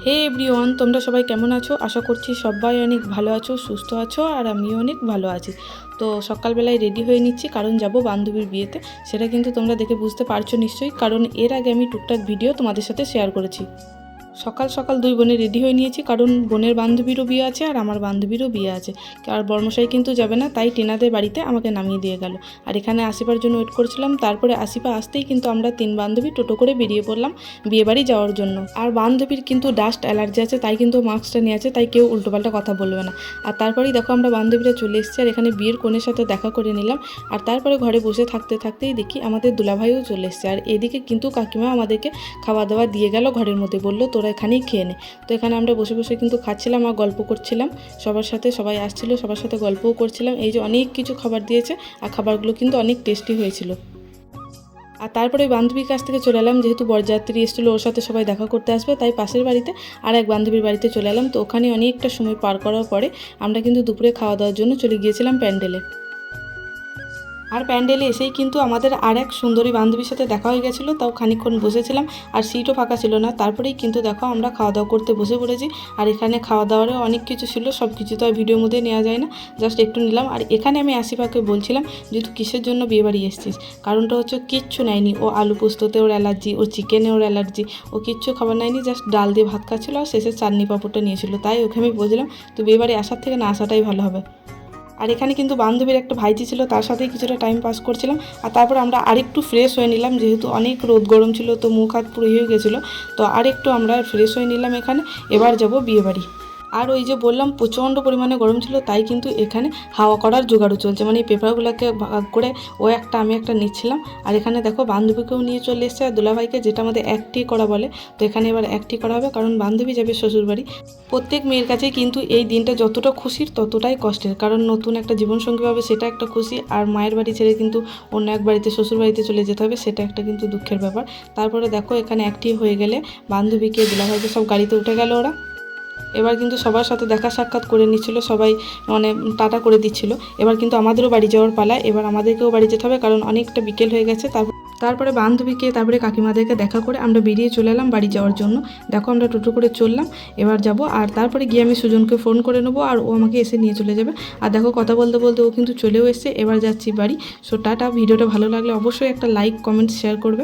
হে everyone, তোমরা সবাই কেমন আছো? আশা করছি সবাই অনেক ভালো আছো, সুস্থ আছো, আর আমিও অনেক ভালো আছি। তো সকালবেলায় রেডি হয়ে নিচ্ছি, কারণ যাব বান্ধবীর বিয়েতে। সেটা কিন্তু তোমরা দেখে বুঝতে পারছো নিশ্চয়ই, কারণ এর আগে আমি টুকটাক ভিডিও তোমাদের সাথে শেয়ার করেছি। সকাল সকাল দুই বোনে রেডি হয়ে নিয়েছি, কারণ বোনের বান্ধবীরও বিয়ে আছে আর আমার বান্ধবীরও বিয়ে আছে। আর বর্মশাই কিন্তু যাবে না, তাই টিনাদের বাড়িতে আমাকে নামিয়ে দিয়ে গেল। আর এখানে আসিবার জন্য ওয়েট করছিলাম। তারপরে আসিপা আসতেই কিন্তু আমরা তিন বান্ধবী টোটো করে বেরিয়ে পড়লাম বিয়ে বাড়ি যাওয়ার জন্য। আর বান্ধবীর কিন্তু ডাস্ট অ্যালার্জি আছে, তাই কিন্তু মাস্কটা নিয়ে আছে, তাই কেউ উল্টোপাল্টা কথা বলবে না। আর তারপরেই দেখো আমরা বান্ধবীরা চলে এসেছি, আর এখানে বিয়ের কনের সাথে দেখা করে নিলাম। আর তারপরে ঘরে বসে থাকতে থাকতেই দেখি আমাদের দুলাভাইও চলে এসছে। আর এদিকে কিন্তু কাকিমা আমাদেরকে খাওয়া দাওয়া দিয়ে গেল ঘরের মধ্যে, বললো তোরা এখানেই খেয়ে নে। তো এখানে আমরা বসে বসে কিন্তু খাচ্ছিলাম আর গল্প করছিলাম সবার সাথে। সবাই আসছিল, সবার সাথে গল্পও করছিলাম। এই যে অনেক কিছু খাবার দিয়েছে, আর খাবারগুলো কিন্তু অনেক টেস্টি হয়েছিল। আর তারপরে বান্ধবীর কাছ থেকে চলে এলাম, যেহেতু বরযাত্রী এসেছিলো, ওর সাথে সবাই দেখা করতে আসবে, তাই পাশের বাড়িতে আর এক বান্ধবীর বাড়িতে চলে এলাম। তো ওখানে অনেকটা সময় পার করার পরে আমরা কিন্তু দুপুরে খাওয়া দাওয়ার জন্য চলে গিয়েছিলাম প্যান্ডেলে। আর প্যান্ডেলে এসেই কিন্তু আমাদের আর এক সুন্দরী বান্ধবীর সাথে দেখা হয়ে গেছিলো, তাও খানিকক্ষণ বসেছিলাম আর সিটও ফাঁকা ছিল না। তারপরেই কিন্তু দেখো আমরা খাওয়া দাওয়া করতে বসে পড়েছি। আর এখানে খাওয়া দাওয়ারও অনেক কিছু ছিল, সব কিছু তো আর ভিডিওর মধ্যে নেওয়া যায় না, জাস্ট একটু নিলাম। আর এখানে আমি আসিফাকে বলছিলাম যে তুই কিসের জন্য বিয়ে বাড়ি এসেছিস। কারণটা হচ্ছে কিচ্ছু নেয়নি, ও আলু পোস্ততে ওর অ্যালার্জি, ও চিকেনে ওর অ্যালার্জি, ও কিচ্ছু খাবার নেয়নি, জাস্ট ডাল দিয়ে ভাত খাচ্ছিলো আর শেষে চাটনি পাঁপড়টা নিয়েছিল। তাই ওকে আমি বলছিলাম তুই বিয়ে বাড়ি আসার থেকে না আসাটাই ভালো হবে। আর এখানে কিন্তু বান্ধবীর একটা ভাইজি ছিল, তার সাথেই কিছুটা টাইম পাস করছিলাম। আর তারপর আমরা আরেকটু ফ্রেশ হয়ে নিলাম, যেহেতু অনেক রোদ গরম ছিল, তো মুখ হাত পুরো হয়ে গেছিলো। তো আরেকটু আমরা ফ্রেশ হয়ে নিলাম এখানে। এবার যাব বিয়েবাড়ি। আর ওই যে বললাম প্রচণ্ড পরিমাণে গরম ছিল, তাই কিন্তু এখানে হাওয়া করার জোগাড়ও চলছে, মানে এই পেপারগুলোকে ভাগ করে ও একটা আমি একটা নিচ্ছিলাম। আর এখানে দেখো বান্ধবীকেও নিয়ে চলে এসেছে, আর দুলাভাইকে, যেটা আমাদের একটি করা বলে। তো এখানে এবার একটি করা হবে, কারণ বান্ধবী যাবে শ্বশুরবাড়ি। প্রত্যেক মেয়ের কাছে কিন্তু এই দিনটা যতটা খুশির ততটাই কষ্টের, কারণ নতুন একটা জীবনসঙ্গী পাবে, সেটা একটা খুশি। আর মায়ের বাড়ি ছেড়ে কিন্তু অন্য এক বাড়িতে, শ্বশুর বাড়িতে চলে যেতে হবে, সেটা একটা কিন্তু দুঃখের ব্যাপার। তারপরে দেখো এখানে একটি হয়ে গেলে বান্ধবীকে দুলাভাইকে সব গাড়িতে উঠে গেল ওরা। এবার কিন্তু সবার সাথে দেখা সাক্ষাৎ করে নিচ্ছিল সবাই, মানে টাটা করে দিচ্ছিল। এবার কিন্তু আমাদেরও বাড়ি যাওয়ার পালা, এবার আমাদেরকেও বাড়ি যেতে হবে, কারণ অনেকটা বিকেল হয়ে গেছে। তারপরে বান্ধবীকে, তারপরে কাকিমাদেরকে দেখা করে আমরা বেরিয়ে চলে এলাম বাড়ি যাওয়ার জন্য। দেখো আমরা টোটো করে চললাম, এবার যাব। আর তারপরে গিয়ে আমি সুজনকে ফোন করে নেবো, আর ও আমাকে এসে নিয়ে চলে যাবে। আর দেখো কথা বলতে বলতে ও কিন্তু চলেও এসছে। এবার যাচ্ছি বাড়ি। So tata. ভিডিওটা ভালো লাগলে অবশ্যই একটা লাইক, কমেন্ট, শেয়ার করবে।